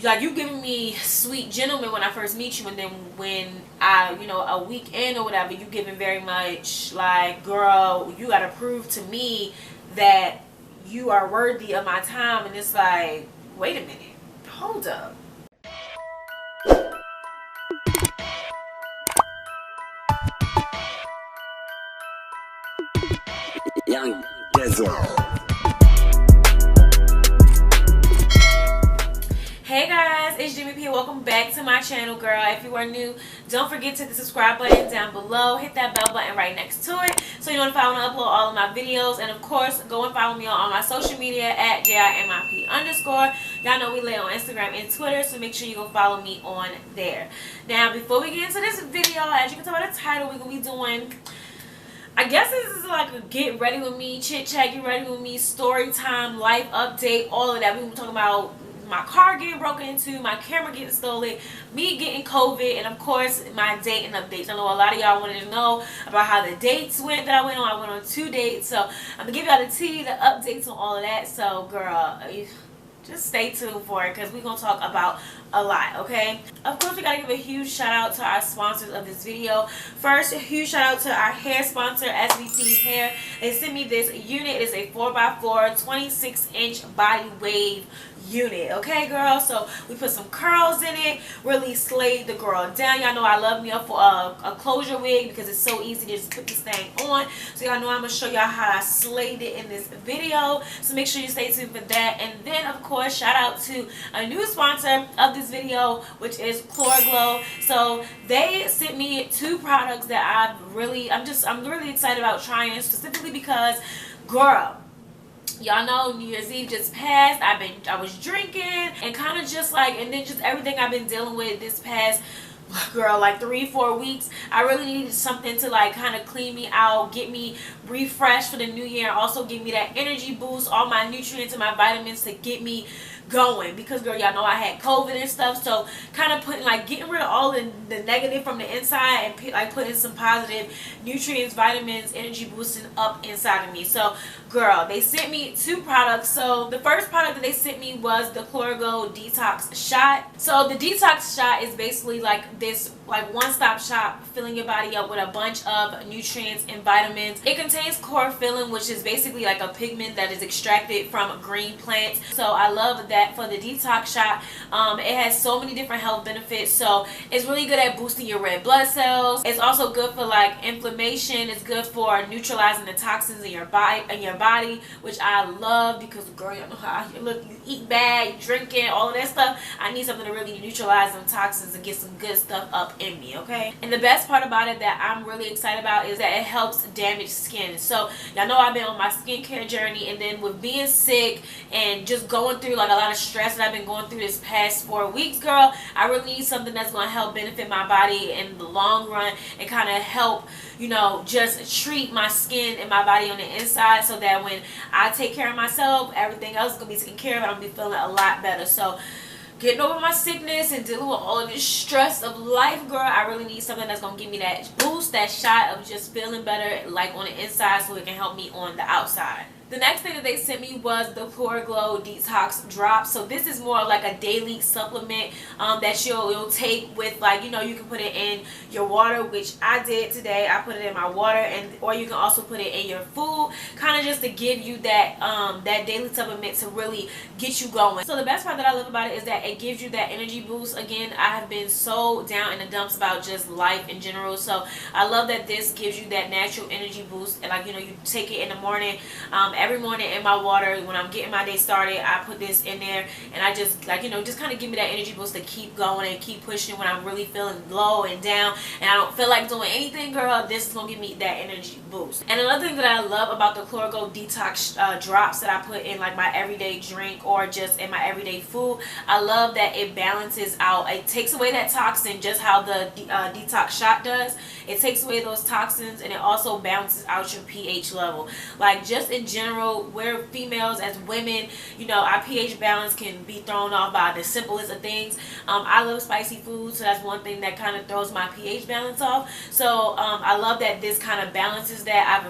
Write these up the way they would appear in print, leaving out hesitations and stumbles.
like, you giving me sweet gentleman when I first meet you, and then when I, you know, a week in or whatever, you giving very much like, girl, you gotta prove to me that you are worthy of my time. And it's like, wait a minute, hold up. Young Desert. Hey guys, it's Jimmy P. Welcome back to my channel, girl. If you are new, don't forget to hit the subscribe button down below. Hit that bell button right next to it so you know if I want to upload all of my videos. And of course, go and follow me on all my social media at JIMIP_. Y'all know we lay on Instagram and Twitter, so make sure you go follow me on there. Now, before we get into this video, as you can tell by the title, we're going to be doing, I guess this is like a get ready with me, chit chat, get ready with me, story time, life update, all of that. We're going to be talking about my car getting broken into, my camera getting stolen, me getting COVID, and of course my dating updates. I know a lot of y'all wanted to know about how the dates went that I went on. I went on 2 dates, so I'm gonna give y'all the tea, the updates on all of that. So girl, just stay tuned for it because we're going to talk about a lot, okay? Of course, we got to give a huge shout out to our sponsors of this video. First, a huge shout out to our hair sponsor, SVT Hair. They sent me this unit. It is a 4x4 26-inch body wave unit, okay, girl? So we put some curls in it, really slayed the girl down. Y'all know I love me up for a closure wig because it's so easy to just put this thing on. So y'all know I'm going to show y'all how I slayed it in this video. So make sure you stay tuned for that. And then, of course, shout out to a new sponsor of this video, which is Chlorogol. So they sent me 2 products that I'm really excited about trying, specifically because, girl, y'all know New Year's Eve just passed. I was drinking and kind of just like, and then just everything I've been dealing with this past, girl, like 3-4 weeks. I really needed something to like kind of clean me out, get me refreshed for the new year, and also give me that energy boost, all my nutrients and my vitamins to get me going, because girl, y'all know I had COVID and stuff. So kind of putting, like, getting rid of all the negative from the inside and like putting some positive nutrients, vitamins, energy boosting up inside of me. So girl, they sent me 2 products. So the first product that they sent me was the Chlorogol Detox shot. So the Detox shot is basically like this, like, one-stop shop, filling your body up with a bunch of nutrients and vitamins. It contains chlorophyllin, which is basically like a pigment that is extracted from green plants. So I love that for the detox shot. It has so many different health benefits. So it's really good at boosting your red blood cells. It's also good for like inflammation. It's good for neutralizing the toxins in your body, which I love because, girl, you know how you look, you eat bad, you drinking, all of that stuff. I need something to really neutralize them toxins and get some good stuff up in me, okay? And the best part about it that I'm really excited about is that it helps damaged skin. So y'all know I've been on my skincare journey, and then with being sick and just going through like a lot of stress that I've been going through this past 4 weeks, girl, I really need something that's going to help benefit my body in the long run and kind of help, you know, just treat my skin and my body on the inside, so that when I take care of myself, everything else is going to be taken care of and I'm going to be feeling a lot better. So getting over my sickness and dealing with all of this stress of life, girl, I really need something that's going to give me that boost, that shot of just feeling better, like on the inside, so it can help me on the outside. The next thing that they sent me was the Chlorogol Detox Drop. So this is more like a daily supplement that you'll take with, like, you know, you can put it in your water, which I did today. I put it in my water, and or you can also put it in your food, kind of just to give you that that daily supplement to really get you going. So the best part that I love about it is that it gives you that energy boost. Again, I have been so down in the dumps about just life in general, so I love that this gives you that natural energy boost. And, like, you know, you take it in the morning. Every morning in my water, when I'm getting my day started, I put this in there, and I just, like, you know, just kind of give me that energy boost to keep going and keep pushing when I'm really feeling low and down and I don't feel like doing anything, girl. This is gonna give me that energy boost. And another thing that I love about the Chlorogol Detox drops that I put in like my everyday drink or just in my everyday food, I love that it balances out. It takes away that toxin, just how the detox shot does. It takes away those toxins, and it also balances out your pH level. Like, just in general, general, we're females as women, you know, our pH balance can be thrown off by the simplest of things. I love spicy food, so that's one thing that kind of throws my pH balance off. So I love that this kind of balances that.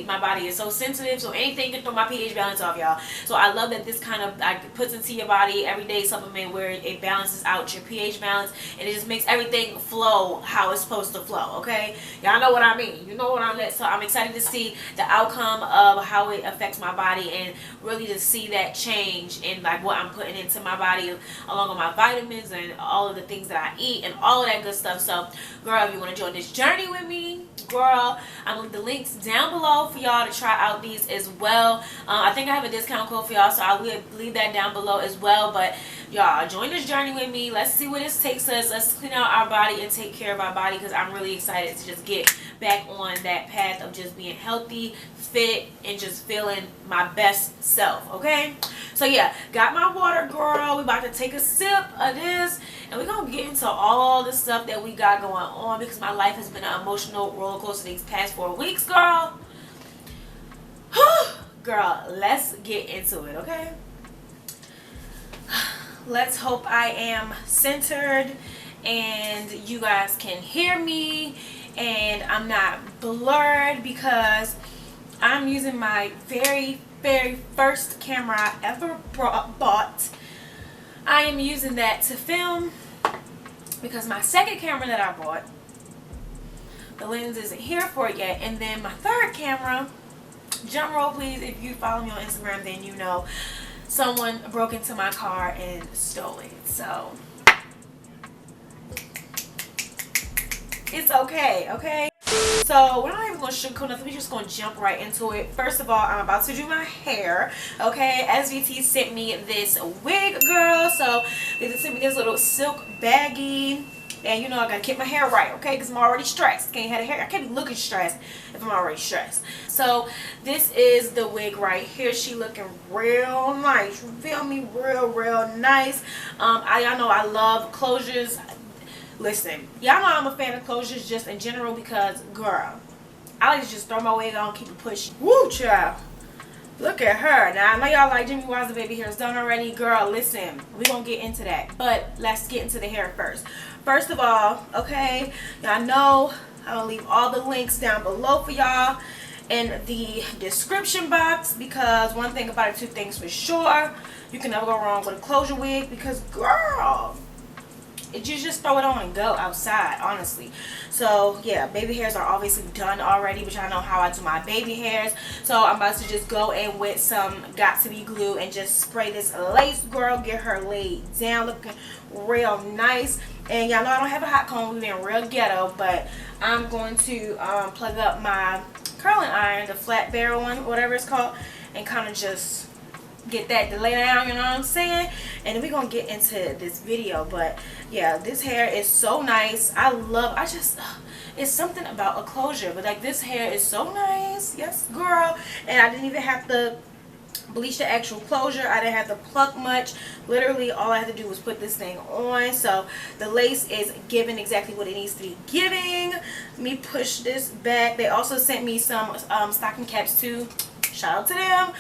My body is so sensitive, so anything can throw my pH balance off, y'all. So I love that this kind of puts into your body everyday supplement where it balances out your pH balance, and it just makes everything flow how it's supposed to flow. Okay, y'all know what I mean. You know what I mean. So I'm excited to see the outcome of how it affects my body, and really to see that change in like what I'm putting into my body, along with my vitamins and all of the things that I eat and all of that good stuff. So girl, if you want to join this journey with me, girl, I'm gonna leave the links down below for y'all to try out these as well. I think I have a discount code for y'all, so I will leave that down below as well. But y'all, join this journey with me. Let's see where this takes us. Let's clean out our body and take care of our body, because I'm really excited to just get back on that path of just being healthy, fit, and just feeling my best self. Okay, so yeah, got my water, girl. We about to take a sip of this, and we're gonna get into all the stuff that we got going on, because my life has been an emotional roller coaster these past 4 weeks, girl. Girl, let's get into it. Okay, let's hope I am centered and you guys can hear me and I'm not blurred, because I'm using my very first camera I ever bought. I am using that to film, because my second camera that I bought, the lens isn't here for it yet. And then my third camera, drum roll please, if you follow me on Instagram, then you know someone broke into my car and stole it. So it's okay, okay? So we're not even going to sugarcoat nothing. We're just going to jump right into it. First of all, I'm about to do my hair, okay? SVT sent me this wig, girl. So they just sent me this little silk baggie. And you know I got to keep my hair right, okay? Because I'm already stressed. Can't have the hair. I can't be looking stressed if I'm already stressed. So this is the wig right here. She looking real nice. You feel me? Real nice. Y'all know I love closures. Listen, y'all know I'm a fan of closures just in general, because girl, I like to just throw my wig on, keep it pushing. Woo, child. Look at her. Now I know y'all like, Jimmy, why's the baby hair is done already? Girl, listen, we gonna get into that, but let's get into the hair first. First of all, okay, y'all know I'm gonna leave all the links down below for y'all in the description box, because one thing about it, two things for sure, you can never go wrong with a closure wig, because girl, you just throw it on and go outside, honestly. So yeah, baby hairs are obviously done already, but y'all know how I do my baby hairs. So I'm about to just go in with some got to be glue and just spray this lace, girl. Get her laid down, looking real nice. And y'all know I don't have a hot comb, we've been real ghetto, but I'm going to plug up my curling iron, the flat barrel one, whatever it's called, and kind of just get that to lay down, you know what I'm saying? And then we're gonna get into this video. But yeah, this hair is so nice. It's something about a closure, but like this hair is so nice. Yes, girl. And I didn't even have to bleach the actual closure. I didn't have to pluck much. Literally all I had to do was put this thing on. So the lace is giving exactly what it needs to be giving. Let me push this back. They also sent me some stocking caps too. Shout out to them.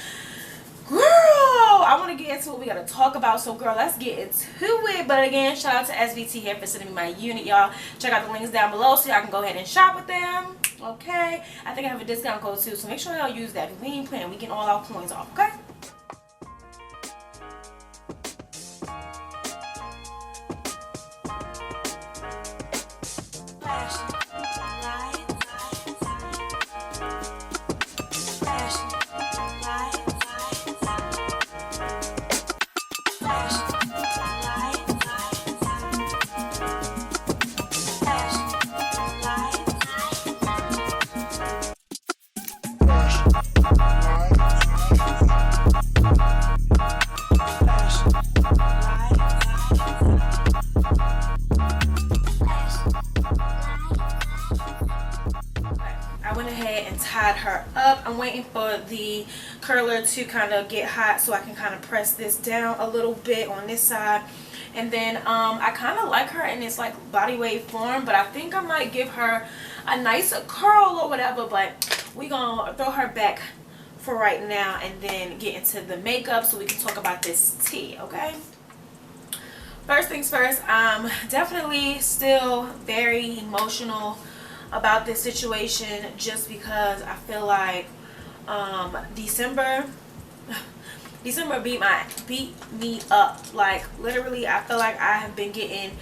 Girl, I want to get into what we got to talk about. So girl, let's get into it. But again, shout out to SVT Hair for sending me my unit, y'all. Check out the links down below so y'all can go ahead and shop with them. Okay, I think I have a discount code too, so make sure y'all use that. We ain't playing, we getting all our coins off. Okay. Tied her up. I'm waiting for the curler to kind of get hot so I can kind of press this down a little bit on this side. And then I kind of like her in this like body wave form, but I think I might give her a nicer curl or whatever. But we gonna throw her back for right now and then get into the makeup so we can talk about this tea, okay? First things first, I'm definitely still very emotional about this situation just because I feel like December beat me up. Like literally I feel like I have been getting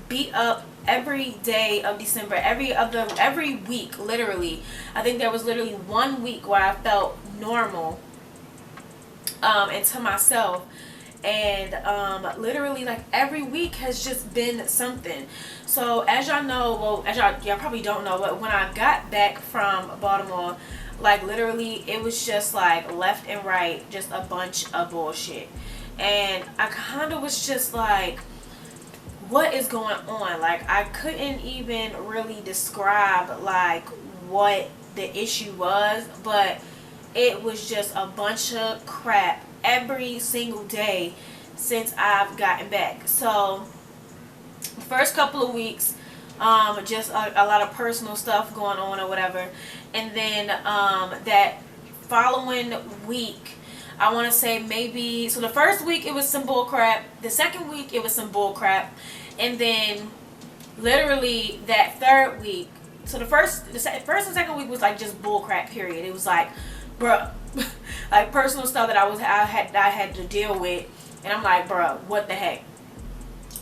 beat up every day of December, every week. Literally I think there was literally 1 week where I felt normal and to myself, and literally like every week has just been something. So as y'all know, well, as y'all probably don't know, but when I got back from Baltimore, like literally it was just like left and right just a bunch of bullshit, and I kind of was just like, what is going on? Like I couldn't even really describe like what the issue was, but it was just a bunch of crap every single day since I've gotten back. So the first couple of weeks, just a lot of personal stuff going on or whatever, and then that following week, I want to say maybe, so the first week it was some bull crap, the second week it was some bull crap, and then literally that third week, so the first and second week was like just bull crap period. It was like, bruh, like personal stuff that I had to deal with, and I'm like, bruh, what the heck?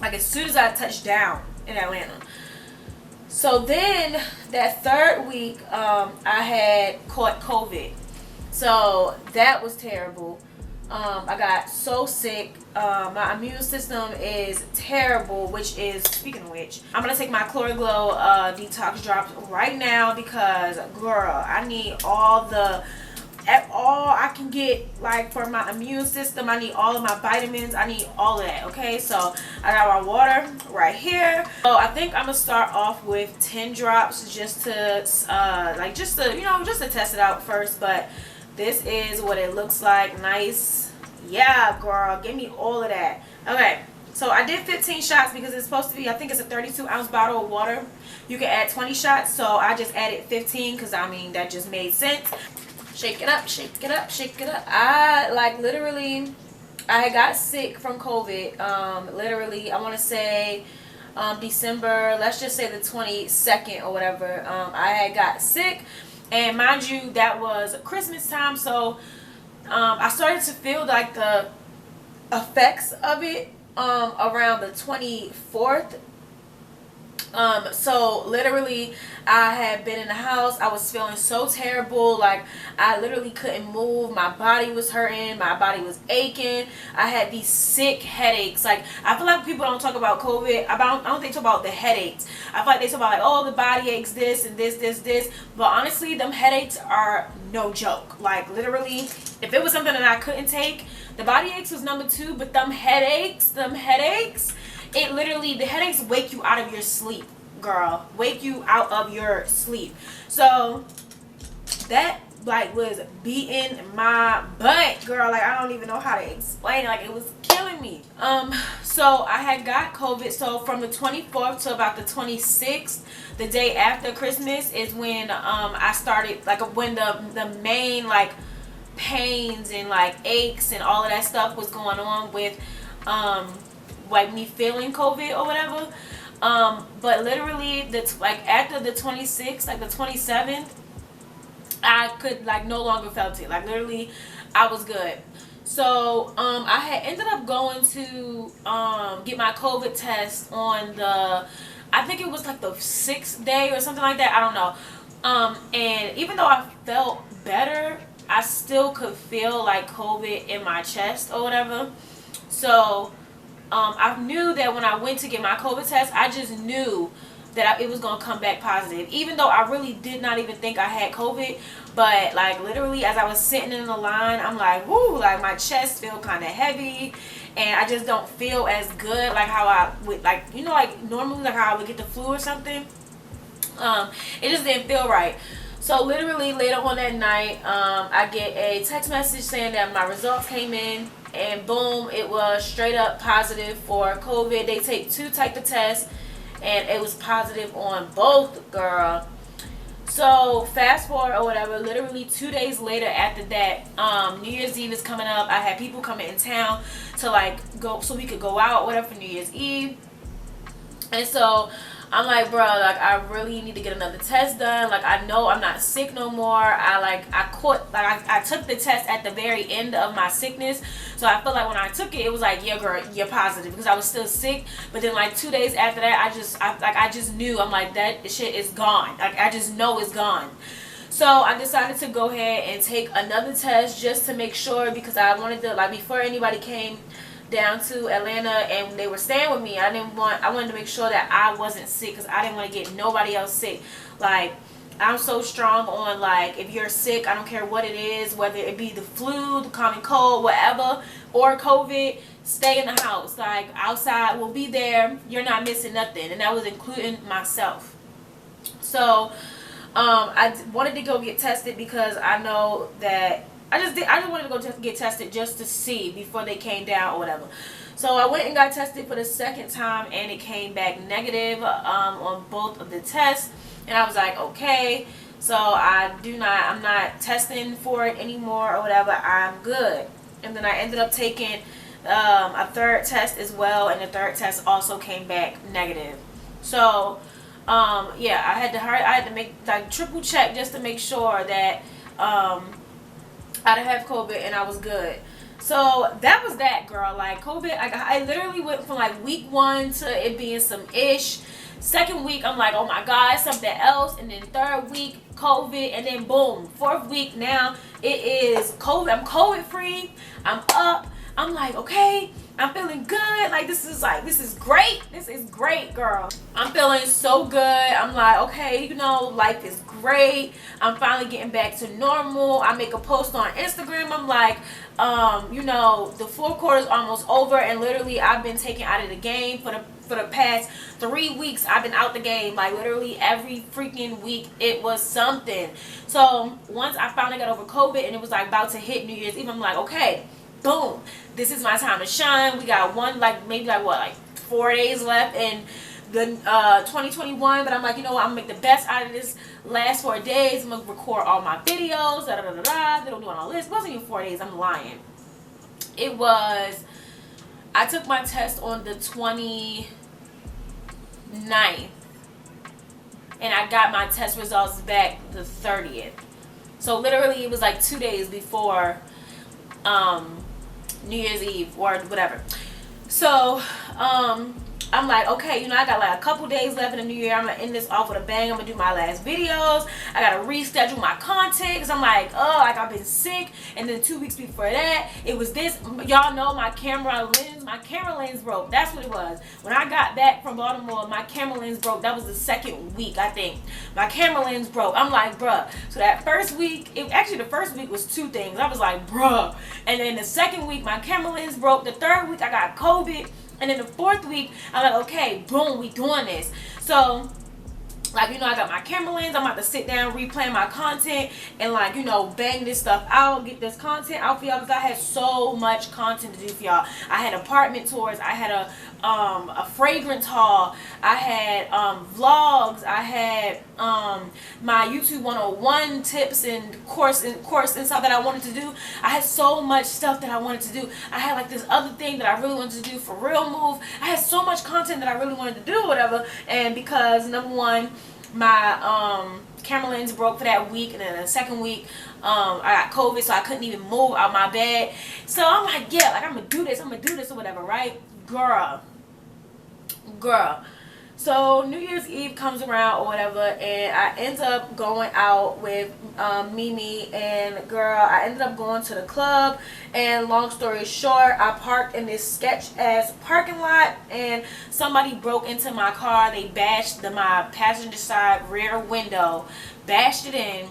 Like as soon as I touched down in Atlanta. So then that third week, I had caught COVID. So that was terrible. I got so sick. My immune system is terrible, which is, speaking of which, I'm going to take my Chlorogol detox drops right now because, girl, I need all I can get, like, for my immune system. I need all of my vitamins. I need all of that, okay? So I got my water right here. So I think I'm gonna start off with 10 drops just to just to test it out first. But this is what it looks like. Nice. Yeah, girl, give me all of that. Okay, so I did 15 shots because it's supposed to be, I think it's a 32-ounce bottle of water. You can add 20 shots, so I just added 15 because I mean that just made sense. Shake it up, shake it up, shake it up. I got sick from COVID. Literally, I want to say December, let's just say the 22nd or whatever. I had got sick, and mind you, that was Christmas time, so I started to feel like the effects of it around the 24th. So literally I had been in the house. I was feeling so terrible. Like I literally couldn't move. My body was hurting. My body was aching. I had these sick headaches. Like I feel like people don't talk about COVID. I don't think they talk about the headaches. I feel like they talk about like, oh, the body aches, this and this. But honestly, them headaches are no joke. Like literally, if it was something that I couldn't take, the body aches was number 2. But them headaches. It literally, the headaches wake you out of your sleep, girl. Wake you out of your sleep. So that like was beating my butt, girl. Like I don't even know how to explain it. Like it was killing me. So I had got COVID. So from the 24th to about the 26th, the day after Christmas, is when I started, like when the main like pains and like aches and all of that stuff was going on with like me feeling COVID or whatever. But literally after the 26th, like the 27th, I could like no longer felt it. Like literally I was good. So I had ended up going to get my COVID test on I think it was like the 6th day or something like that. I don't know. And even though I felt better, I still could feel like COVID in my chest or whatever. So I knew that when I went to get my COVID test, I just knew that it was going to come back positive. Even though I really did not even think I had COVID. But like literally as I was sitting in the line, I'm like, whoo, like my chest feel kind of heavy. And I just don't feel as good like how I would, like, you know, like normally like how I would get the flu or something. It just didn't feel right. So literally later on that night, I get a text message saying that my results came in. And boom, it was straight up positive for COVID. They take 2 types of tests, and it was positive on both, girl. So fast forward or whatever, literally 2 days later after that, New Year's Eve is coming up. I had people coming in town to like go so we could go out, whatever, for New Year's Eve. And so I'm like, bro, like I really need to get another test done. Like I know I'm not sick no more. I took the test at the very end of my sickness. So I felt like when I took it was like, yeah, girl, you're positive, because I was still sick. But then like 2 days after that, I just knew. I'm like, that shit is gone. Like I just know it's gone. So I decided to go ahead and take another test just to make sure, because I wanted to, like, before anybody came down to Atlanta and they were staying with me, I wanted to make sure that I wasn't sick, because I didn't want to get nobody else sick. Like, I'm so strong on, like, if you're sick, I don't care what it is, whether it be the flu, the common cold, whatever, or COVID, stay in the house. Like, outside, we'll be there, you're not missing nothing. And that was including myself. So I wanted to go get tested because I know that I just wanted to go get tested just to see before they came down or whatever. So I went and got tested for the second time, and it came back negative on both of the tests. And I was like, okay, so I'm not testing for it anymore or whatever. I'm good. And then I ended up taking a third test as well, and the third test also came back negative. So yeah, I had to make like triple check just to make sure that I didn't have COVID and I was good. So that was that, girl. Like COVID, I literally went from like week 1 to it being some ish. Second week, I'm like, oh my God, something else. And then third week, COVID, and then boom, fourth week, now it is COVID. I'm COVID free. I'm up. I'm like, okay, I'm feeling good. Like this is great. This is great, girl. I'm feeling so good. I'm like, okay, you know, life is great. I'm finally getting back to normal. I make a post on Instagram. I'm like, you know, the 4th quarter is almost over, and literally I've been taken out of the game for the past 3 weeks. I've been out the game, like literally every freaking week it was something. So once I finally got over COVID and it was like about to hit New Year's Eve, I'm like, okay, boom, this is my time to shine. We got maybe 4 days left in the 2021, but I'm like, you know what, I'm gonna make the best out of this last 4 days. I'm gonna record all my videos, They don't do all this. It wasn't even 4 days, I'm lying. It was, I took my test on the 29th, and I got my test results back the 30th. So literally it was like 2 days before New Year's Eve or whatever. So I'm like, okay, you know, I got like a couple days left in the new year. I'm gonna end this off with a bang. I'm gonna do my last videos. I gotta reschedule my content because I'm like, oh, like I've been sick. And then 2 weeks before that, it was this. Y'all know my camera lens broke. That's what it was. When I got back from Baltimore, my camera lens broke. That was the 2nd week, I think. My camera lens broke. I'm like, bruh. So that first week, actually the first week was 2 things. I was like, bruh. And then the 2nd week, my camera lens broke. The 3rd week, I got COVID. And then the 4th week, I'm like, okay, boom, we doing this. So, like, you know, I got my camera lens. I'm about to sit down, replan my content, and, like, you know, bang this stuff out, get this content out for y'all, because I had so much content to do for y'all. I had apartment tours. I had a fragrance haul. I had vlogs. I had my YouTube 101 tips and course and stuff that I wanted to do. I had so much stuff that I wanted to do. I had like this other thing that I really wanted to do for Real Move. I had so much content that I really wanted to do, whatever. And because number one, my camera lens broke for that week, and then the 2nd week I got COVID, so I couldn't even move out my bed. So I'm like, yeah, like I'm gonna do this or whatever, right? Girl. So New Year's Eve comes around or whatever, and I end up going out with Mimi, and girl, I ended up going to the club. And long story short, I parked in this sketch ass parking lot, and somebody broke into my car. They bashed my passenger side rear window, bashed it in,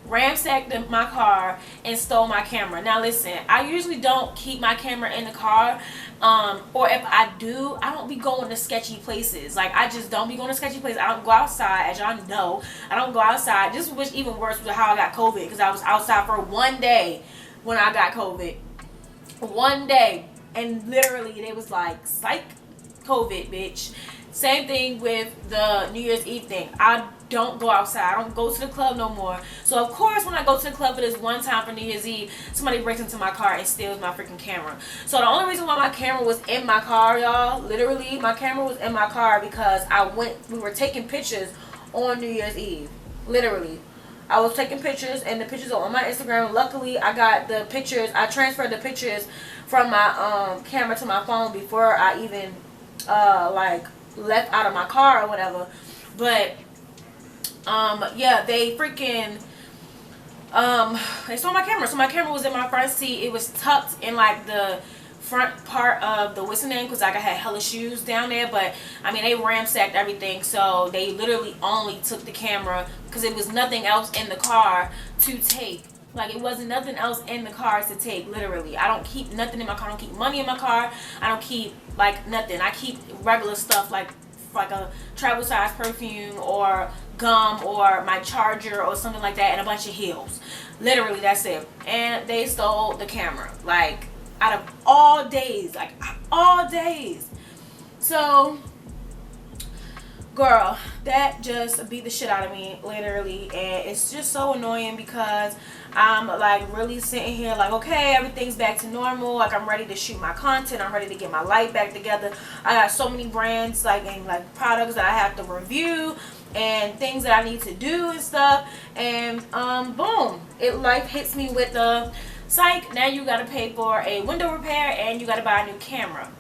ransacked my car, and stole my camera. Now listen, I usually don't keep my camera in the car, or if I do, I don't be going to sketchy places. Like, I just don't be going to sketchy places. I don't go outside, as y'all know. I don't go outside. This was even worse with how I got COVID, because I was outside for 1 day when I got COVID. 1 day, and literally they was like, psych, COVID, bitch. Same thing with the New Year's Eve thing. I don't go outside. I don't go to the club no more. So of course when I go to the club for this one time for New Year's Eve, somebody breaks into my car and steals my freaking camera. So the only reason why my camera was in my car, y'all, literally my camera was in my car because we were taking pictures on New Year's Eve. Literally. I was taking pictures and the pictures are on my Instagram. Luckily I got the pictures. I transferred the pictures from my camera to my phone before I even like left out of my car or whatever. But yeah, they freaking they stole my camera. So my camera was in my front seat. It was tucked in like the front part of the whistling end because like I had hella shoes down there, but I mean they ransacked everything. So they literally only took the camera because it was nothing else in the car to take. Like it wasn't nothing else in the car to take. Literally, I don't keep nothing in my car. I don't keep money in my car. I don't keep like nothing. I keep regular stuff like a travel size perfume or gum or my charger or something like that and a bunch of heels. Literally, that's it. And they stole the camera. Like out of all days, like all days. So girl, that just beat the shit out of me, literally. And it's just so annoying because I'm like really sitting here like, okay, everything's back to normal. Like I'm ready to shoot my content. I'm ready to get my life back together. I got so many brands like and like products that I have to review and things that I need to do and stuff. And boom, life hits me with the psych. Now you gotta pay for a window repair and you gotta buy a new camera.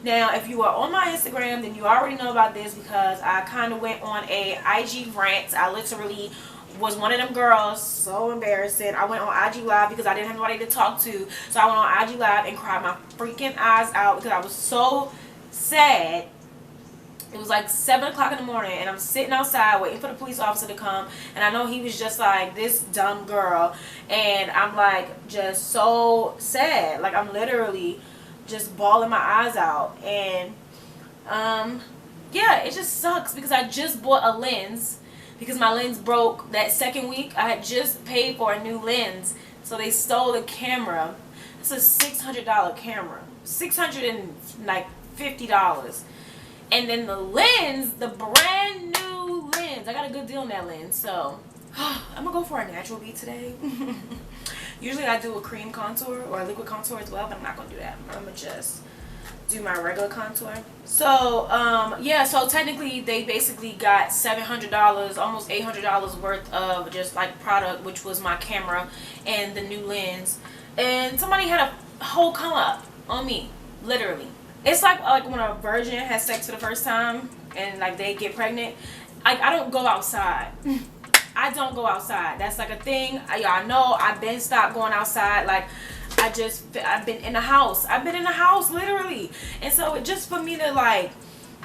Now, if you are on my Instagram, then you already know about this because I kind of went on a IG rant. I literally was one of them girls, so embarrassing. I went on IG Live because I didn't have nobody to talk to. So I went on IG Live and cried my freaking eyes out because I was so sad. It was like 7 o'clock in the morning and I'm sitting outside waiting for the police officer to come. And I know he was just like, this dumb girl. And I'm like, just so sad. Like I'm literally just bawling my eyes out. And yeah, it just sucks because I just bought a lens because my lens broke that second week. I had just paid for a new lens, so they stole the camera. It's a $600 camera, $650, and then the lens, the brand new lens, I got a good deal on that lens. So I'm gonna go for a natural beat today. Usually I do a cream contour or a liquid contour as well, but I'm not gonna do that. I'm gonna just do my regular contour. So yeah, so technically they basically got $700, almost $800 worth of just like product, which was my camera and the new lens. And somebody had a whole come up on me, literally. It's like when a virgin has sex for the first time and like they get pregnant. I don't go outside. I don't go outside. That's like a thing. Y'all know I've been stopped going outside. Like I've been in the house. I've been in the house literally. And so just for me to like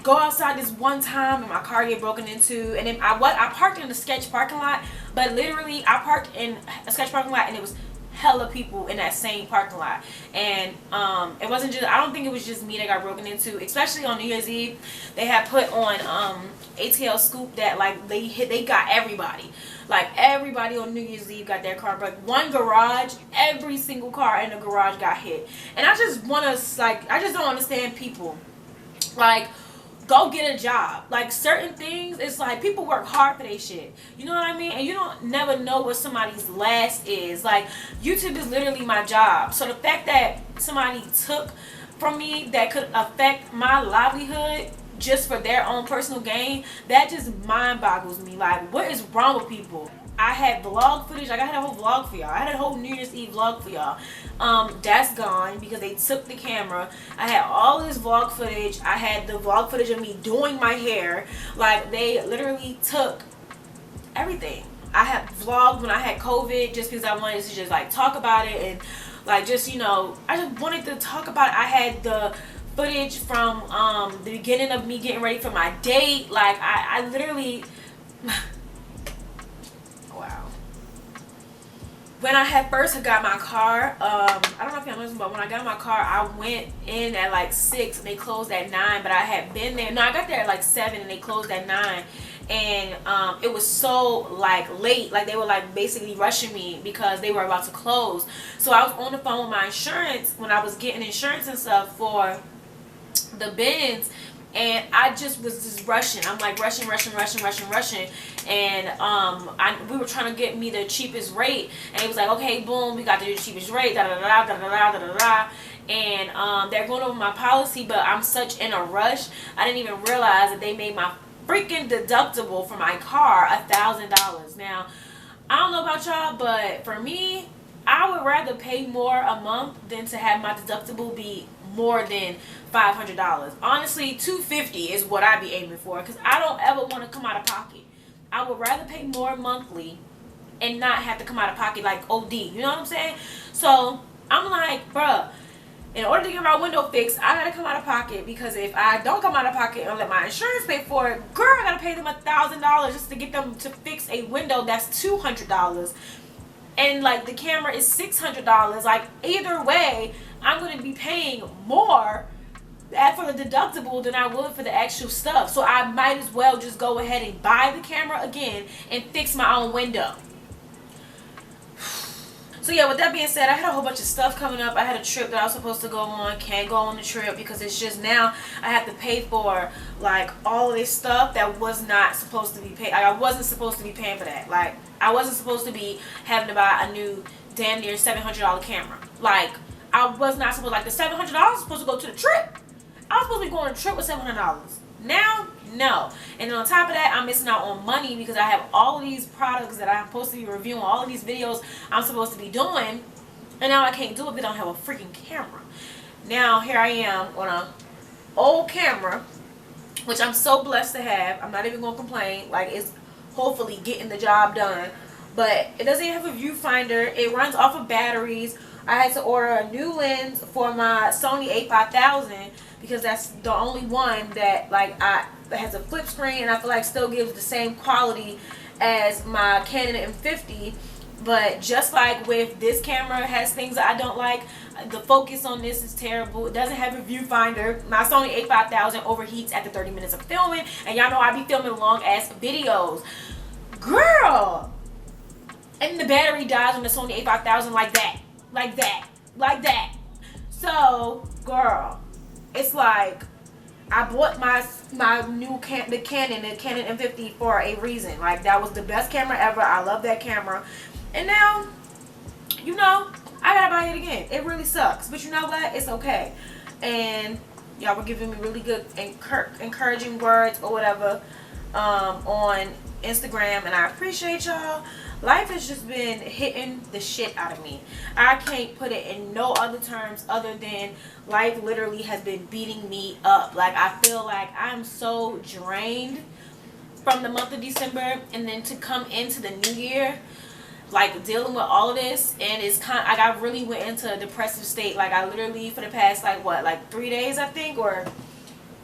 go outside this one time and my car get broken into, and then I parked in a sketch parking lot, but literally I parked in a sketch parking lot and it was hella people in that same parking lot. And it wasn't just, I don't think it was just me that got broken into, especially on New Year's Eve. They had put on ATL Scoop that like they got everybody. Like everybody on New Year's Eve got their car broken. One garage, every single car in the garage got hit. And I just want to like, I just don't understand people. Like, go get a job. Like certain things, it's like people work hard for their shit. You know what I mean? And you don't never know what somebody's last is. Like YouTube is literally my job. So the fact that somebody took from me that could affect my livelihood just for their own personal gain, that just mind boggles me. Like what is wrong with people? I had vlog footage. Like I had a whole vlog for y'all. I had a whole New Year's Eve vlog for y'all. That's gone because they took the camera. I had all this vlog footage. I had the vlog footage of me doing my hair. Like they literally took everything. I had vlogged when I had COVID just because I wanted to just like talk about it and like just, you know, I just wanted to talk about it. I had the footage from the beginning of me getting ready for my date. Like I literally wow. When I had first got my car, I don't know if y'all know this, but when I got my car, I went in at like 6 and they closed at 9, but I had been there. No, I got there at like 7 and they closed at 9. And it was so like late, like they were like basically rushing me because they were about to close. So I was on the phone with my insurance when I was getting insurance and stuff for the bins, and I just was just rushing. I'm like rushing, and we were trying to get me the cheapest rate, and it was like, okay, boom, we got the cheapest rate, da da da da da da da da, and they're going over my policy, but I'm such in a rush, I didn't even realize that they made my freaking deductible for my car $1,000. Now, I don't know about y'all, but for me, I would rather pay more a month than to have my deductible be more than $500. Honestly, $250 is what I be aiming for, because I don't ever want to come out of pocket. I would rather pay more monthly and not have to come out of pocket like OD. You know what I'm saying? So I'm like, bruh, in order to get my window fixed, I gotta come out of pocket, because if I don't come out of pocket and let my insurance pay for it, girl, I gotta pay them $1,000 just to get them to fix a window that's $200. And like the camera is $600. Like either way, I'm gonna be paying more for the deductible than I would for the actual stuff. So I might as well just go ahead and buy the camera again and fix my own window. So yeah, with that being said, I had a whole bunch of stuff coming up. I had a trip that I was supposed to go on. Can't go on the trip because it's just now I have to pay for like all of this stuff that was not supposed to be paid. Like, I wasn't supposed to be paying for that. Like I wasn't supposed to be having to buy a new damn near $700 camera. Like I was not supposed, like the $700 was supposed to go to the trip. I was supposed to be going on a trip with $700. Now, no. And then on top of that, I'm missing out on money because I have all of these products that I'm supposed to be reviewing, all of these videos I'm supposed to be doing, and now I can't do it because I don't have a freaking camera. Now, here I am on an old camera, which I'm so blessed to have. I'm not even going to complain. Like, it's hopefully getting the job done. But it doesn't even have a viewfinder. It runs off of batteries. I had to order a new lens for my Sony a5000 because that's the only one that that has a flip screen and I feel like still gives the same quality as my Canon M50. But just like with this camera, it has things that I don't like. The focus on this is terrible. It doesn't have a viewfinder. My Sony a5000 overheats after 30 minutes of filming, and y'all know I be filming long ass videos, girl. And the battery dies on the Sony a5000 like that. So, girl, it's like I bought my new Canon M50 for a reason. Like, that was the best camera ever. I love that camera. And now, you know, I gotta buy it again. It really sucks. But you know what? It's okay. And y'all were giving me really good encouraging words or whatever on Instagram. And I appreciate y'all. Life has just been hitting the shit out of me. I can't put it in no other terms other than life literally has been beating me up. Like, I feel like I'm so drained from the month of December, and then to come into the new year, like dealing with all of this, and it's kind of like I really went into a depressive state. Like, I literally for the past 3 days, I think, or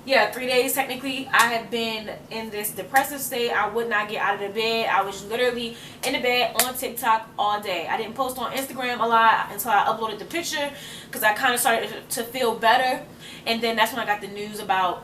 yeah, 3 days technically, I have been in this depressive state. I would not get out of the bed. I was literally in the bed on TikTok all day. I didn't post on Instagram a lot until I uploaded the picture because I kind of started to feel better. And then that's when I got the news about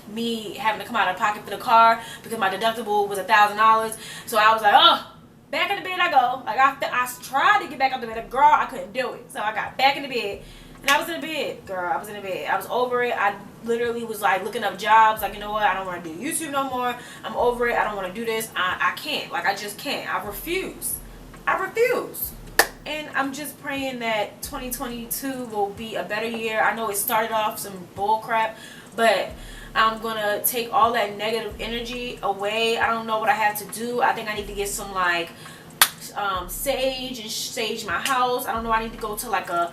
me having to come out of pocket for the car because my deductible was $1,000. So I was like, oh, back in the bed I go. Like, I tried to get back up the bed. Girl, I couldn't do it. So I got back in the bed. And I was in the bed, girl. I was in the bed. I was over it. I literally was like looking up jobs. Like, you know what? I don't want to do YouTube no more. I'm over it. I don't want to do this. I can't. Like, I just can't. I refuse. And I'm just praying that 2022 will be a better year. I know it started off some bull crap, but I'm going to take all that negative energy away. I don't know what I have to do. I think I need to get some sage and sage my house. I don't know. I need to go to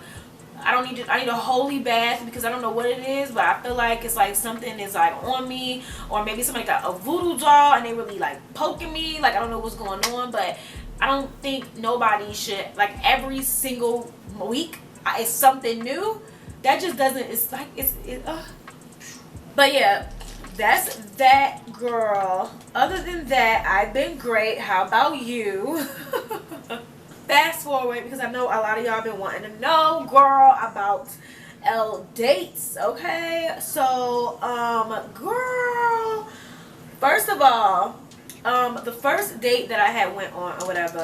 I need a holy bath because I don't know what it is, but I feel like it's like something is like on me, or maybe somebody got a voodoo doll and they really like poking me. Like, I don't know what's going on, but I don't think nobody should, like, every single week it's something new. That just doesn't, but yeah, that's that, girl. Other than that, I've been great. How about you? Fast forward, because I know a lot of y'all been wanting to know, girl, about L dates, okay? So, girl, first of all, the first date that I had went on or whatever,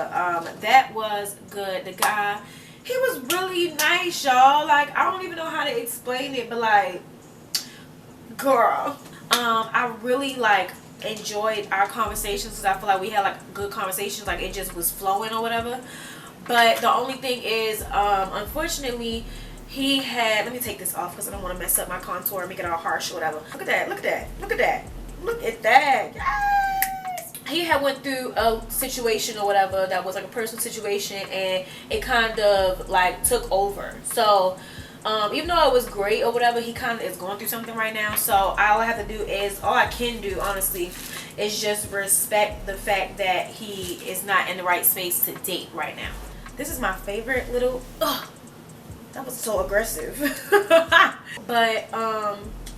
that was good. The guy, he was really nice, y'all. Like, I don't even know how to explain it, but like, girl, I really like enjoyed our conversations because I feel like we had like good conversations. Like, it just was flowing or whatever. But the only thing is, unfortunately, he had, let me take this off because I don't want to mess up my contour and make it all harsh or whatever. Look at that, look at that, look at that, look at that. Yes! He had went through a situation or whatever that was like a personal situation, and it kind of like took over. So even though it was great or whatever, he kind of is going through something right now. So all I have to do is, all I can do honestly is just respect the fact that he is not in the right space to date right now. This is my favorite little, that was so aggressive. But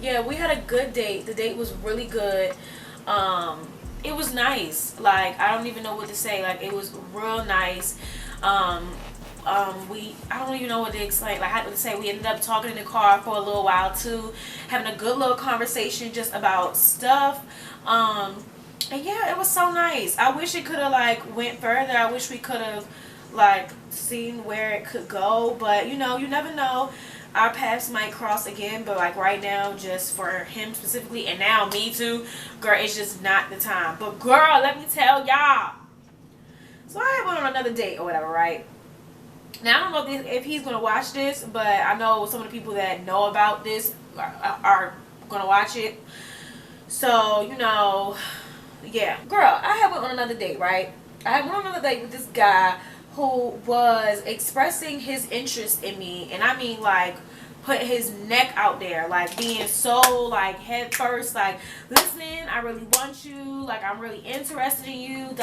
yeah, we had a good date. The date was really good. It was nice. Like, I don't even know what to say. Like, it was real nice. I don't even know what to explain. Like, how to say, we ended up talking in the car for a little while too, having a good little conversation just about stuff. And yeah, it was so nice. I wish it could have like went further. I wish we could have like seen where it could go, but you know, you never know. Our paths might cross again, but like right now, just for him specifically, and now me too, girl, it's just not the time. But girl, let me tell y'all, so I went on another date or whatever, right? Now I don't know if he's gonna watch this, but I know some of the people that know about this are gonna watch it. So, you know, yeah, girl, I had went on another date, right? I had went on another date with this guy who was expressing his interest in me, and I mean like put his neck out there, like being so like head first, like, listen, I really want you, like I'm really interested in you,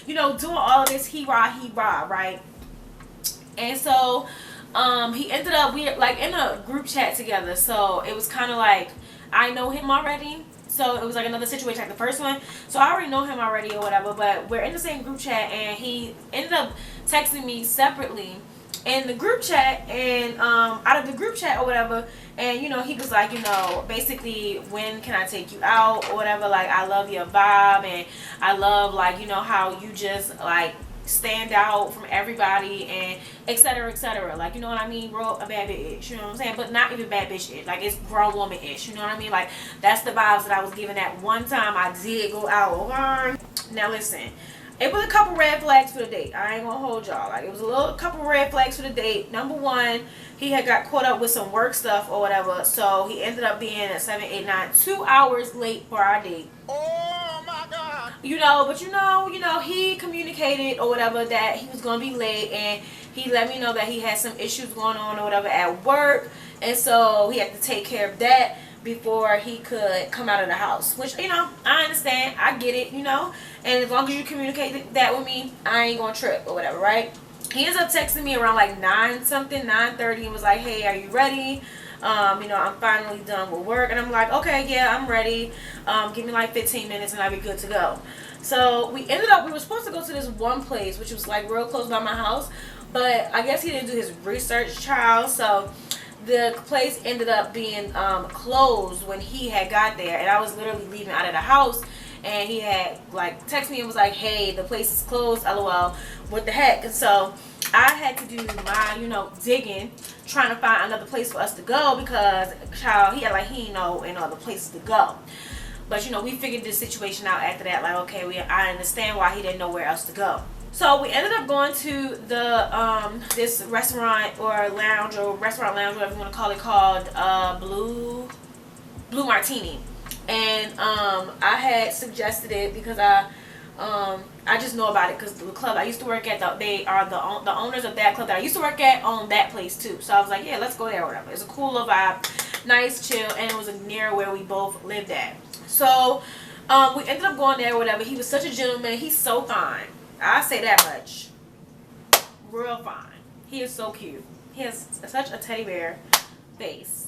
you know, doing all of this he-rah, right? And so he ended up, we like in a group chat together, so it was kind of like I know him already. So it was like another situation like the first one. So I already know him already or whatever, but we're in the same group chat, and he ended up texting me separately in the group chat, and out of the group chat or whatever, and you know, he was like, you know, basically, when can I take you out or whatever, like I love your vibe, and I love like, you know, how you just like stand out from everybody, and etc., like, you know what I mean, real a bad bitch, you know what I'm saying, but not even bad bitch ish, like it's grown woman ish, you know what I mean, like that's the vibes that I was given that one time I did go out. Now listen, it was a couple red flags for the date. I ain't gonna hold y'all, like it was a couple red flags for the date. Number one, he had got caught up with some work stuff or whatever, so he ended up being at 7, 8, 9, 2 hours late for our date. Oh my god. You know, but you know, he communicated or whatever that he was gonna be late, and he let me know that he had some issues going on or whatever at work, and so he had to take care of that before he could come out of the house, which, you know, I understand, I get it, you know, and as long as you communicate that with me, I ain't gonna trip or whatever, right? He ends up texting me around like 9:30, and was like, hey, are you ready? You know, I'm finally done with work. And I'm like, okay, yeah, I'm ready. Give me like 15 minutes and I'll be good to go. So we were supposed to go to this one place, which was like real close by my house, but I guess he didn't do his research, child. So the place ended up being closed when he had got there, and I was literally leaving out of the house, and he had like texted me and was like, hey, the place is closed, lol, what the heck. And so I had to do my, you know, digging, trying to find another place for us to go, because child, he didn't know any other places to go. But you know, we figured this situation out after that, like, okay, I understand why he didn't know where else to go. So we ended up going to the this restaurant or lounge, whatever you want to call it, called Blue Martini. And I had suggested it because I just know about it because the club I used to work at, they are the owners of that club that I used to work at own that place too. So I was like, yeah, let's go there or whatever. It's a cool little vibe, nice, chill, and it was near where we both lived at. So we ended up going there or whatever. He was such a gentleman. He's so fine. I say that much. Real fine. He is so cute. He has such a teddy bear face.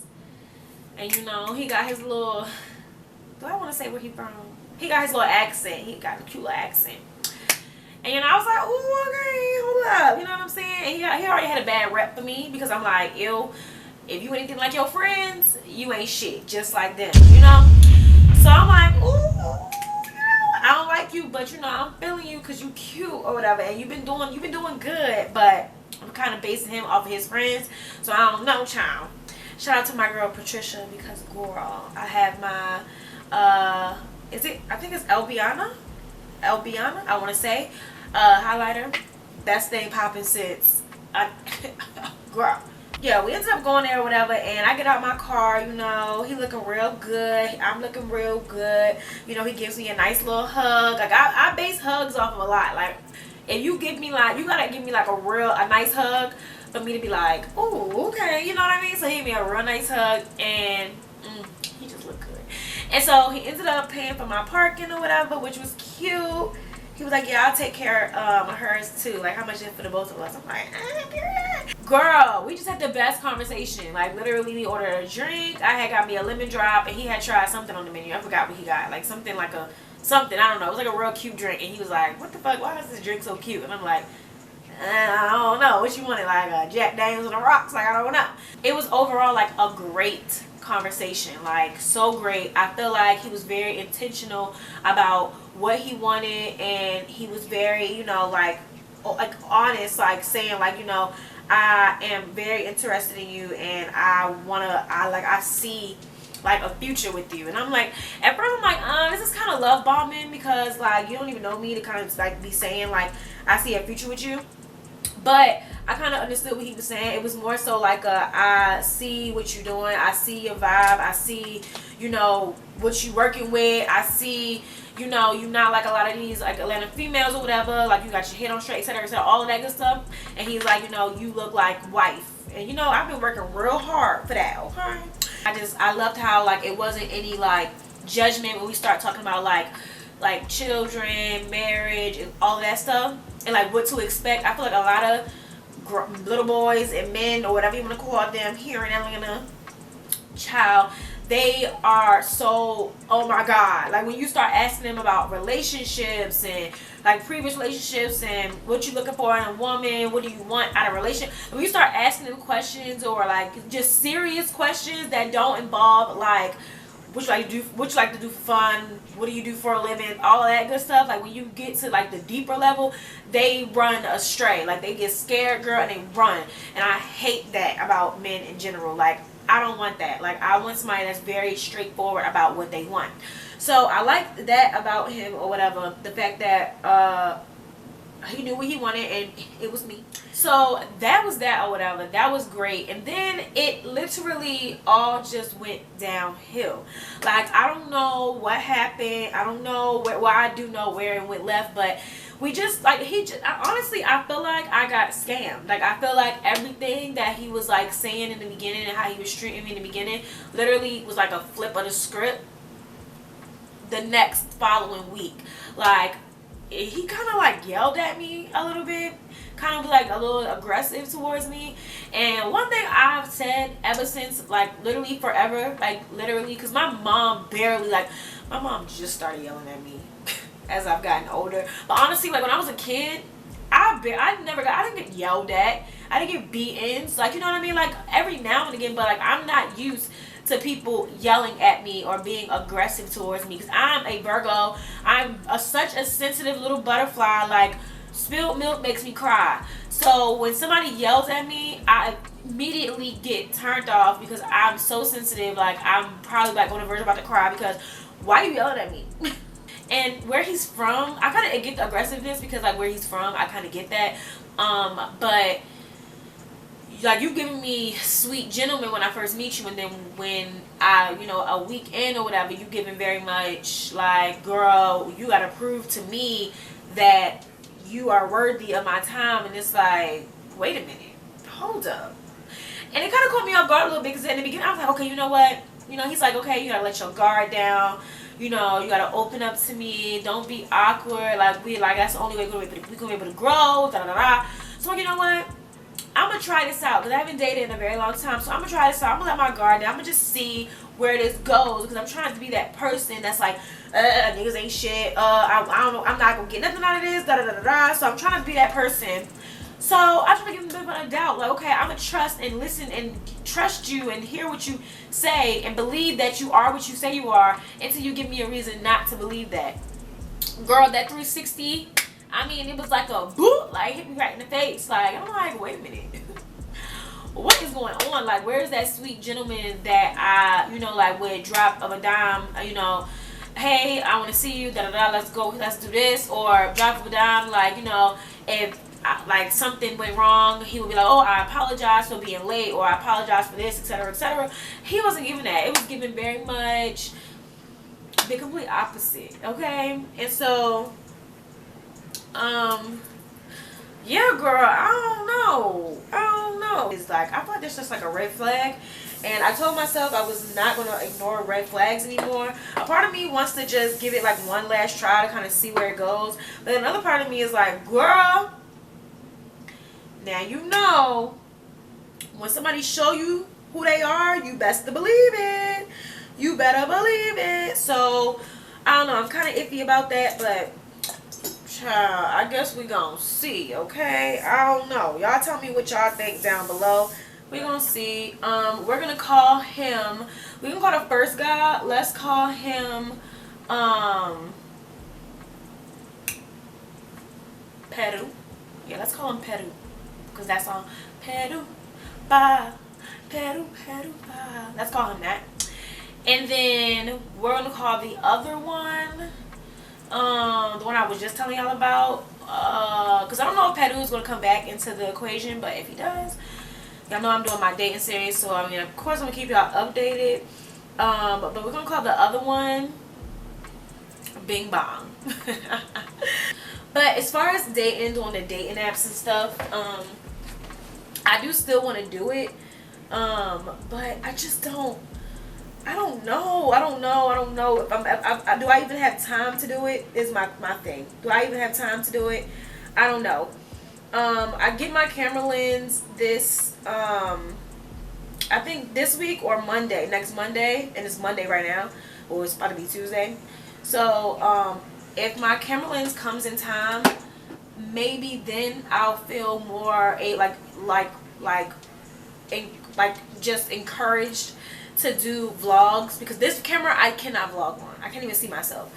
And you know, he got his little, do I want to say where he from? He got his little accent. He got a cute little accent. And you know, I was like, ooh, okay, hold up. You know what I'm saying? And he already had a bad rep for me because I'm like, ew, if you anything like your friends, you ain't shit. Just like them, you know? So I'm like, ooh, I don't like you, but you know, I'm feeling you because you cute or whatever, and you've been doing good, but I'm kind of basing him off of his friends. So I don't know, child. Shout out to my girl Patricia, because girl, I have my I think it's Elbiana, I want to say, highlighter. Best thing popping since girl. Yeah, we ended up going there or whatever, and I get out my car, you know, he looking real good, I'm looking real good, you know, he gives me a nice little hug. Like, I base hugs off of a lot. Like, if you give me, like, you gotta give me like a nice hug for me to be like, oh, okay, you know what I mean? So he gave me a real nice hug, and he just looked good. And so he ended up paying for my parking or whatever, which was cute. He was like, yeah, I'll take care of hers too. Like, how much is it for the both of us? I'm like, girl, we just had the best conversation. Like, literally, we ordered a drink. I had got me a lemon drop, and he had tried something on the menu. I forgot what he got. Like, something, I don't know. It was like a real cute drink. And he was like, what the fuck? Why is this drink so cute? And I'm like, I don't know. What you wanted? Like, Jack Daniels on the rocks? Like, I don't know. It was overall, like, a great conversation. Like, so great. I feel like he was very intentional about what he wanted, and he was very, you know, like honest, like saying, like, you know, I am very interested in you, and I see like a future with you. And I'm like, at first I'm like, this is kind of love bombing, because like you don't even know me to kind of like be saying like I see a future with you. But I kind of understood what he was saying. It was more so like I see what you're doing, I see your vibe, I see, you know, what you working with, I see, you know, you not like a lot of these like Atlanta females or whatever, like you got your head on straight, etc., all of that good stuff. And he's like, you know, you look like wife. And you know, I've been working real hard for that, okay? I loved how like it wasn't any like judgment when we start talking about like children, marriage, and all of that stuff, and like what to expect. I feel like a lot of little boys and men, or whatever you want to call them, here in Atlanta, child, they are so, oh my god, like when you start asking them about relationships and like previous relationships and what you're looking for in a woman, what do you want out of a relationship, when you start asking them questions, or like just serious questions that don't involve like what you like to do for fun, what do you do for a living, all of that good stuff, like when you get to like the deeper level, they run astray. Like they get scared, girl, and they run. And I hate that about men in general. Like, I don't want that. Like, I want somebody that's very straightforward about what they want. So I like that about him, or whatever, the fact that he knew what he wanted, and it was me. So that was that, or whatever. That was great. And then it literally all just went downhill. Like, I don't know what happened. I don't know well, I do know where it went left, but we just like honestly, I feel like I got scammed. Like, I feel like everything that he was like saying in the beginning and how he was treating me in the beginning literally was like a flip of the script the next following week. Like, he kind of like yelled at me a little bit, kind of like a little aggressive towards me. And one thing I've said ever since, like literally forever, like literally, because my mom just started yelling at me as I've gotten older. But honestly, like when I was a kid, I didn't get yelled at, I didn't get beatings, like, you know what I mean, like every now and again. But like, I'm not used to people yelling at me or being aggressive towards me, because I'm a Virgo. I'm such a sensitive little butterfly. Like, spilled milk makes me cry. So when somebody yells at me, I immediately get turned off, because I'm so sensitive. Like, I'm probably like on the verge about to cry, because why are you yelling at me? And where he's from, I kind of get the aggressiveness, because like where he's from, I kind of get that. But like, you've given me sweet gentleman when I first meet you, and then when I, you know, a week in or whatever, you giving very much like, girl, you gotta prove to me that you are worthy of my time. And it's like, wait a minute, hold up. And it kind of caught me off guard a little bit, because in the beginning I was like, okay, you know what, you know, he's like, okay, you gotta let your guard down, you know, you gotta open up to me, don't be awkward, like that's the only way we're gonna be able to grow, da da da. So you know what, I'm gonna try this out, because I haven't dated in a very long time. So I'm gonna try this out. I'm gonna let my guard down. I'm gonna just see where this goes, because I'm trying to be that person that's like, niggas ain't shit. I don't know. I'm not gonna get nothing out of this. Da da da da. So I'm trying to be that person. So I try to give him a bit of a doubt. Like, okay, I'm gonna trust and listen and trust you and hear what you say and believe that you are what you say you are, until you give me a reason not to believe that. Girl, that 360 I mean, it was like a boop, like hit me right in the face. Like, I'm like, wait a minute. What is going on? Like, where's that sweet gentleman that I, you know, like with drop of a dime, you know, hey, I want to see you, da da da, let's go, let's do this, or drop of a dime, like, you know, if like something went wrong, he would be like, oh, I apologize for being late, or I apologize for this, etc., etc. He wasn't giving that. It was giving very much the complete opposite. Okay, and so, yeah, girl, I don't know. It's like, I thought this was like a red flag. And I told myself I was not going to ignore red flags anymore. A part of me wants to just give it like one last try to kind of see where it goes. But another part of me is like, girl, now you know, when somebody show you who they are, you best to believe it. You better believe it. So, I don't know. I'm kind of iffy about that, but child, I guess we gonna see, okay? I don't know. Y'all tell me what y'all think down below. We're gonna see. We're gonna call him. We can call the first guy. Let's call him Peru. Yeah, let's call him Peru. Because that's on Peru ba. Peru, Peru ba. Let's call him that. And then we're gonna call the other one. The one I was just telling y'all about. Because I don't know if Peru is gonna come back into the equation, but if he does, y'all know I'm doing my dating series, so I mean, of course, I'm gonna keep y'all updated. But we're gonna call the other one Bing Bong. But as far as dating, doing the dating apps and stuff, I do still want to do it. But I just don't. I don't know if do I even have time to do it is my thing. Do I even have time to do it? I don't know. I get my camera lens this I think this week or Monday, next Monday, and it's Monday right now, or it's about to be Tuesday. So if my camera lens comes in time, maybe then I'll feel more just encouraged to do vlogs, because this camera I cannot vlog on. I can't even see myself.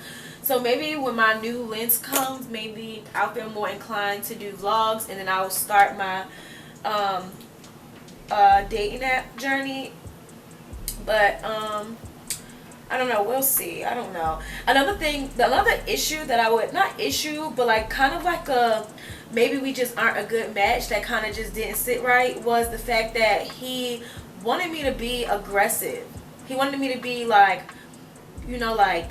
So maybe when my new lens comes, maybe I'll feel more inclined to do vlogs, and then I'll start my dating app journey. But I don't know, we'll see. I don't know. Another issue that I would, not issue, but like kind of like a, maybe we just aren't a good match, that kind of just didn't sit right, was the fact that he wanted me to be aggressive. He wanted me to be like, you know, like,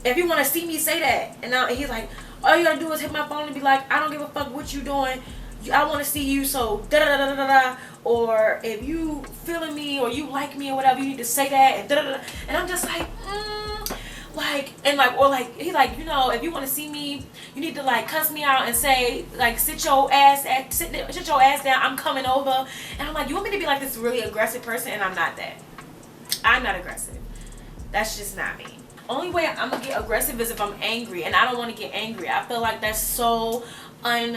if you want to see me, say that. And now he's like, all you gotta do is hit my phone and be like, I don't give a fuck what you doing, I want to see you, so da da da da da. Or if you feeling me or you like me or whatever, you need to say that, and da da da. And I'm just like, he's like, you know, if you want to see me, you need to like cuss me out and say like, sit your ass down, I'm coming over. And I'm like, you want me to be like this really aggressive person? And I'm not that. I'm not aggressive. That's just not me. Only way I'm gonna get aggressive is if I'm angry, and I don't want to get angry. I feel like that's so like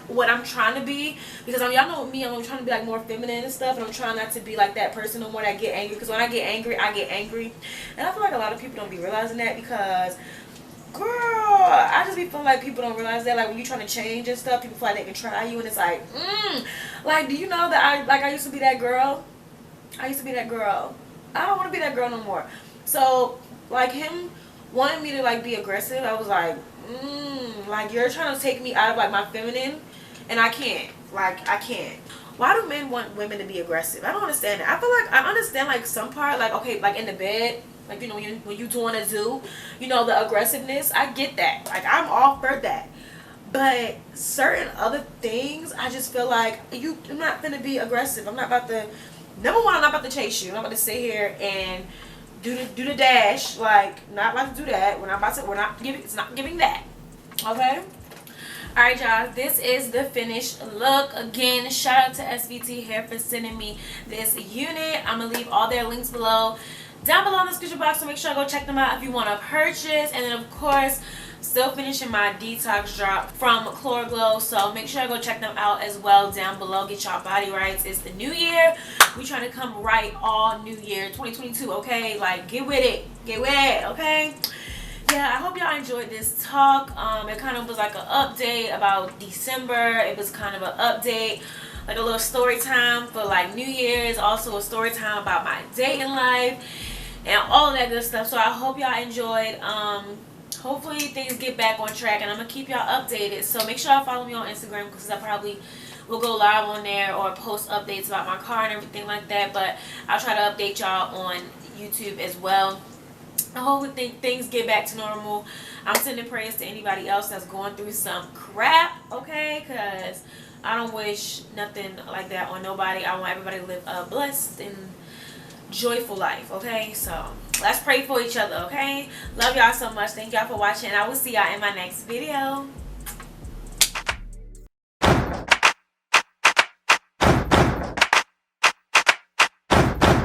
what I'm trying to be, because y'all know me, I'm trying to be like more feminine and stuff, and I'm trying not to be like that person no more that get angry, because when I get angry, and I feel like a lot of people don't be realizing that, because girl, I just be feeling like people don't realize that, like when you trying to change and stuff, people feel like they can try you, and it's like, like, do you know that I used to be that girl? I don't want to be that girl no more. So like him wanting me to like be aggressive, I was like, like, you're trying to take me out of like my feminine, and I can't. Like, I can't. Why do men want women to be aggressive? I don't understand that. I feel like I understand like some part, like, okay, like in the bed, like, you know, when you doing a zoo, you know, the aggressiveness, I get that. Like, I'm all for that. But certain other things, I just feel like I'm not gonna be aggressive. I'm not about to. Number one, I'm not about to chase you. I'm not about to sit here and do the dash. Like, not about to do that. It's not giving that. Okay? Alright, y'all. This is the finished look. Again, shout out to SVT Hair for sending me this unit. I'm going to leave all their links below. Down below in the description box, so make sure I go check them out if you want to purchase. And then, of course, still finishing my Detox drop from Chlorogol, so make sure I go check them out as well down below. Get y'all body rights. It's the new year. We trying to come right all new year 2022, okay? Like, get with it, okay? yeah, I hope y'all enjoyed this talk. It kind of was like an update about December. It was kind of an update, like a little story time for like New Year's. Also a story time about my dating life and all of that good stuff. So I hope y'all enjoyed. Hopefully things get back on track, and I'm gonna keep y'all updated. So make sure y'all follow me on Instagram, because I probably will go live on there or post updates about my car and everything like that. But I'll try to update y'all on YouTube as well. I hope things get back to normal. I'm sending prayers to anybody else that's going through some crap, okay? Because I don't wish nothing like that on nobody. I want everybody to live a blessed and joyful life, okay? So let's pray for each other, okay? Love y'all so much. Thank y'all for watching. I will see y'all in my next video.